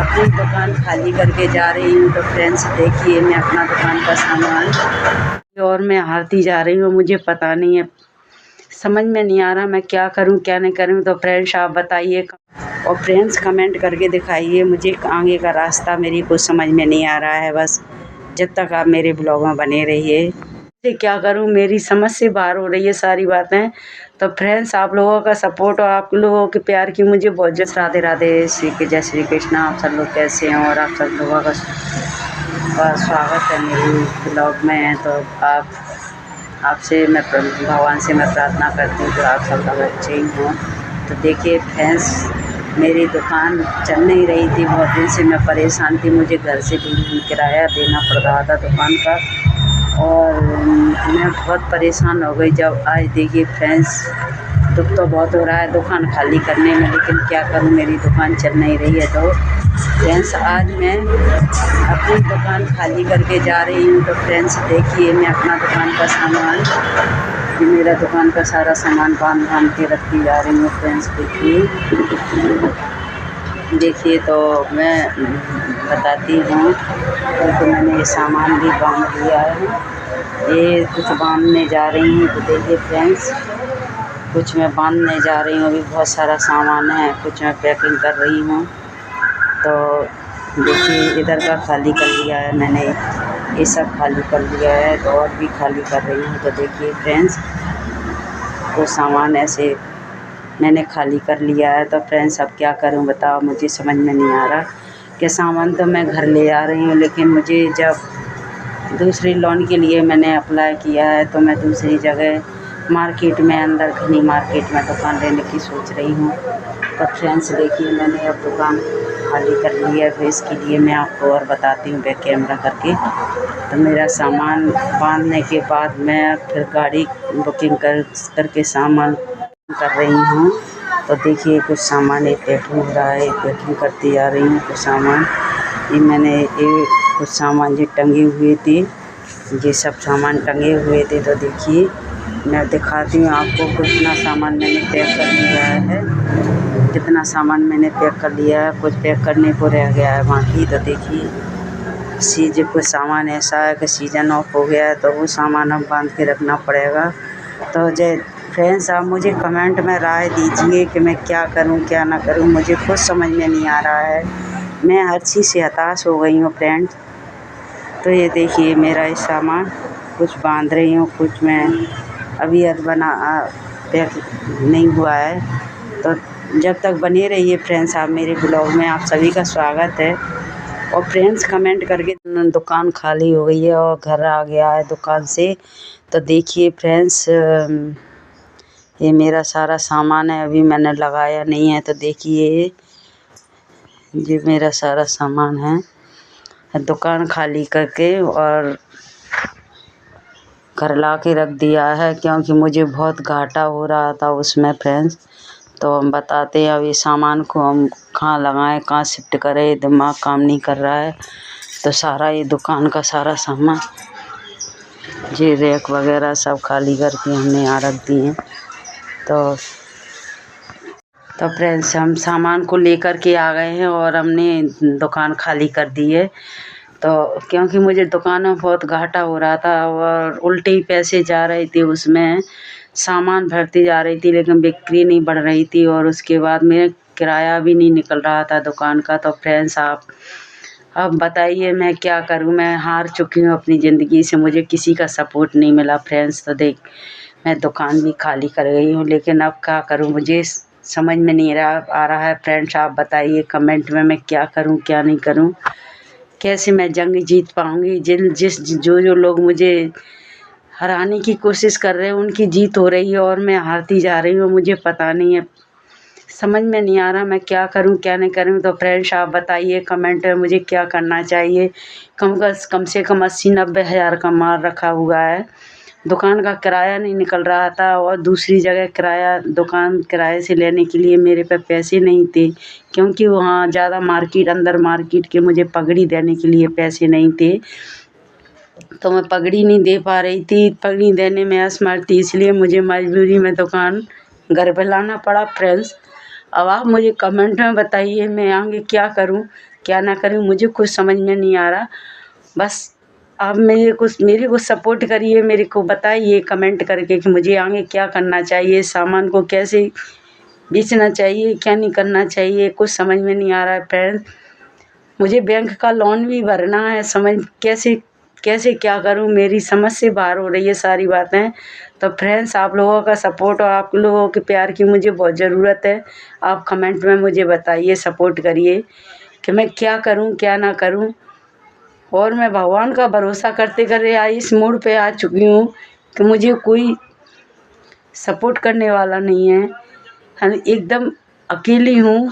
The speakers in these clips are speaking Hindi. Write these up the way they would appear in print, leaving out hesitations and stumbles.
अपनी दुकान खाली करके जा रही हूँ। तो फ्रेंड्स देखिए मैं अपना दुकान का सामान और मैं हारती जा रही हूँ। मुझे पता नहीं है, समझ में नहीं आ रहा मैं क्या करूँ क्या नहीं करूँ। तो फ्रेंड्स आप बताइए और फ्रेंड्स कमेंट करके दिखाइए मुझे आगे का रास्ता। मेरी कुछ समझ में नहीं आ रहा है। बस जब तक आप मेरे ब्लॉग में बने रहिए। क्या करूं, मेरी समझ से बाहर हो रही है सारी बातें। तो फ्रेंड्स आप लोगों का सपोर्ट और आप लोगों के प्यार की मुझे बहुत जय राधे राधे जय श्री कृष्ण। आप सब लोग कैसे हैं और आप सब लोगों का स्वागत है मेरे ब्लॉग में। तो आपसे मैं भगवान से मैं प्रार्थना करती हूँ कि आप सब लोग अच्छे ही हों। तो देखिए फ्रेंड्स मेरी दुकान चल नहीं रही थी, बहुत दिन से मैं परेशान थी। मुझे घर से भी किराया देना पड़ रहा था दुकान का और मैं बहुत परेशान हो गई। जब आज देखिए फ्रेंड्स दुख तो बहुत हो रहा है दुकान खाली करने में, लेकिन क्या करूं मेरी दुकान चल नहीं रही है। तो फ्रेंड्स आज मैं अपनी दुकान खाली करके जा रही हूं। तो फ्रेंड्स देखिए मैं अपना दुकान का सामान, ये मेरा दुकान का सारा सामान बांध के रखती जा रही हूँ। फ्रेंड्स देखिए तो मैं बताती हूँ क्योंकि मैंने ये सामान भी बांध लिया है। ये कुछ बांधने जा रही हूँ। तो देखिए फ्रेंड्स कुछ मैं बांधने जा रही हूँ, अभी बहुत सारा सामान है, कुछ मैं पैकिंग कर रही हूँ। तो देखिए इधर का खाली कर लिया है मैंने, ये सब खाली कर लिया है तो और भी खाली कर रही हूँ। तो देखिए फ्रेंड्स कुछ सामान ऐसे मैंने खाली कर लिया है। तो फ्रेंड्स अब क्या करूं बताओ, मुझे समझ में नहीं आ रहा कि सामान तो मैं घर ले आ रही हूँ, लेकिन मुझे जब दूसरी लोन के लिए मैंने अप्लाई किया है तो मैं दूसरी जगह मार्केट में अंदर घनी मार्केट में दुकान लेने की सोच रही हूँ। तो फ्रेंड्स देखिए मैंने अब दुकान खाली कर ली है। फिर इसके लिए मैं आपको और बताती हूँ बैक कैमरा करके। तो मेरा सामान बांधने के बाद मैं फिर गाड़ी बुकिंग करके सामान कर रही हूँ। तो देखिए कुछ सामान ये पैकिंग हो रहा है, पैकिंग करती जा रही हूँ। कुछ सामान ये मैंने ये कुछ सामान जो टंगे हुए थे, ये सब सामान टंगे हुए थे। तो देखिए मैं दिखाती हूँ आपको कितना सामान मैंने पैक कर लिया है, कितना सामान मैंने पैक कर लिया है। कुछ पैक करने को रह गया है बाकी। तो देखिए कुछ सामान ऐसा है कि सीजन ऑफ हो गया है तो वो सामान अब बांध के रखना पड़ेगा। तो फ्रेंड्स आप मुझे कमेंट में राय दीजिए कि मैं क्या करूं क्या ना करूं, मुझे कुछ समझ में नहीं आ रहा है। मैं हर चीज़ से हताश हो गई हूं फ्रेंड्स। तो ये देखिए मेरा ये सामान कुछ बांध रही हूँ, कुछ मैं अभी पैक नहीं हुआ है। तो जब तक बने रहिए फ्रेंड्स आप मेरे ब्लॉग में, आप सभी का स्वागत है। और फ्रेंड्स कमेंट करके दुकान खाली हो गई है और घर आ गया है दुकान से। तो देखिए फ्रेंड्स ये मेरा सारा सामान है, अभी मैंने लगाया नहीं है। तो देखिए ये मेरा सारा सामान है, दुकान खाली करके और घर ला के रख दिया है क्योंकि मुझे बहुत घाटा हो रहा था उसमें फ्रेंड्स। तो हम बताते हैं अब ये सामान को हम कहाँ लगाएं, कहाँ शिफ्ट करें, दिमाग काम नहीं कर रहा है। तो सारा ये दुकान का सारा सामान, ये रैक वगैरह सब खाली करके हमने यहाँ रख दिए। तो फ्रेंड्स हम सामान को लेकर के आ गए हैं और हमने दुकान खाली कर दी है। तो क्योंकि मुझे दुकान में बहुत घाटा हो रहा था और उल्टे ही पैसे जा रहे थे, उसमें सामान भरती जा रही थी लेकिन बिक्री नहीं बढ़ रही थी और उसके बाद मेरा किराया भी नहीं निकल रहा था दुकान का। तो फ्रेंड्स आप अब बताइए मैं क्या करूं, मैं हार चुकी हूं अपनी ज़िंदगी से, मुझे किसी का सपोर्ट नहीं मिला फ्रेंड्स। तो मैं दुकान भी खाली कर गई हूं, लेकिन अब क्या करूं मुझे समझ में नहीं आ रहा है फ्रेंड्स। आप बताइए कमेंट में मैं क्या करूं क्या नहीं करूं, कैसे मैं जंग जीत पाऊंगी। जो लोग मुझे हराने की कोशिश कर रहे हैं उनकी जीत हो रही है और मैं हारती जा रही हूँ। मुझे पता नहीं है, समझ में नहीं आ रहा मैं क्या करूं क्या नहीं करूं। तो फ्रेंड्स आप बताइए कमेंट में मुझे क्या करना चाहिए। कम से कम 80-90 हज़ार का माल रखा हुआ है, दुकान का किराया नहीं निकल रहा था और दूसरी जगह दुकान किराए से लेने के लिए मेरे पे पैसे नहीं थे क्योंकि वहाँ ज़्यादा अंदर मार्केट के मुझे पगड़ी देने के लिए पैसे नहीं थे। तो मैं पगड़ी नहीं दे पा रही थी, पगड़ी देने में असमर्थ थी, इसलिए मुझे मजबूरी में दुकान घर पे लाना पड़ा फ्रेंड्स। अब आप मुझे कमेंट में बताइए मैं आगे क्या करूं क्या ना करूं, मुझे कुछ समझ में नहीं आ रहा। बस आप मेरे को सपोर्ट करिए, मेरे को बताइए कमेंट करके कि मुझे आगे क्या करना चाहिए, सामान को कैसे बेचना चाहिए, क्या नहीं करना चाहिए, कुछ समझ में नहीं आ रहा है फ्रेंड्स। मुझे बैंक का लोन भी भरना है, समझ कैसे कैसे क्या करूं, मेरी समझ से बाहर हो रही है सारी बातें। तो फ्रेंड्स, आप लोगों का सपोर्ट और आप लोगों के प्यार की मुझे बहुत ज़रूरत है। आप कमेंट में मुझे बताइए, सपोर्ट करिए कि मैं क्या करूं क्या ना करूं। और मैं भगवान का भरोसा करते करते आज इस मोड़ पे आ चुकी हूँ कि मुझे कोई सपोर्ट करने वाला नहीं है। हम एकदम अकेली हूँ।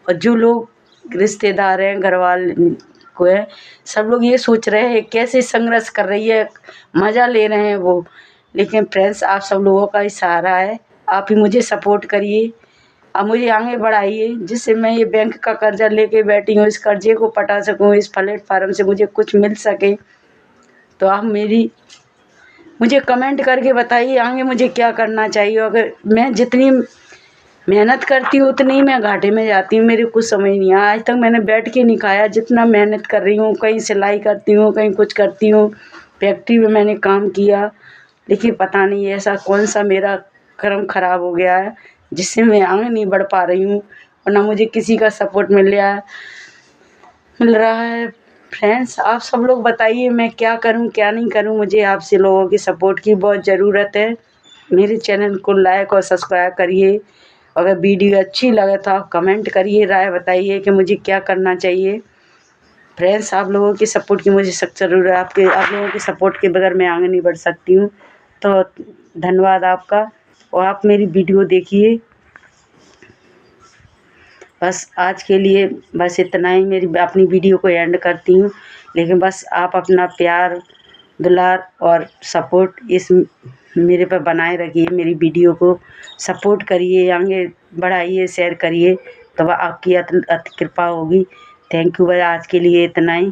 और जो लोग रिश्तेदार हैं, घर वाले को है, सब लोग ये सोच रहे हैं कैसे संघर्ष कर रही है, मज़ा ले रहे हैं वो। लेकिन फ्रेंड्स, आप सब लोगों का ही सहारा है, आप ही मुझे सपोर्ट करिए, आप मुझे आगे बढ़ाइए, जिससे मैं ये बैंक का कर्जा लेके बैठी हूँ, इस कर्जे को पटा सकूँ, इस प्लेटफार्म से मुझे कुछ मिल सके। तो आप मुझे कमेंट करके बताइए आगे मुझे क्या करना चाहिए। अगर मैं जितनी मेहनत करती हूँ उतनी ही मैं घाटे में जाती हूँ, मेरे कुछ समझ नहीं आया। आज तक मैंने बैठ के नहीं खाया, जितना मेहनत कर रही हूँ, कहीं सिलाई करती हूँ, कहीं कुछ करती हूँ, फैक्ट्री में मैंने काम किया। लेकिन पता नहीं ऐसा कौन सा मेरा कर्म खराब हो गया है जिससे मैं आगे नहीं बढ़ पा रही हूँ, और ना मुझे किसी का सपोर्ट मिल रहा है। फ्रेंड्स, आप सब लोग बताइए मैं क्या करूं क्या नहीं करूं, मुझे आपसे लोगों की सपोर्ट की बहुत ज़रूरत है। मेरे चैनल को लाइक और सब्सक्राइब करिए। अगर वीडियो अच्छी लगे तो आप कमेंट करिए, राय बताइए कि मुझे क्या करना चाहिए। फ्रेंड्स, आप लोगों की सपोर्ट की मुझे सख्त ज़रूरत है। आप लोगों के सपोर्ट के बगैर मैं आगे नहीं बढ़ सकती हूँ। तो धन्यवाद आपका, और आप मेरी वीडियो देखिए। बस आज के लिए बस इतना ही, मेरी अपनी वीडियो को एंड करती हूँ। लेकिन बस आप अपना प्यार दुलार और सपोर्ट इस मेरे पर बनाए रखिए, मेरी वीडियो को सपोर्ट करिए, आगे बढ़ाइए, शेयर करिए, तो आपकी अति कृपा होगी। Thank you. बस आज के लिए इतना ही।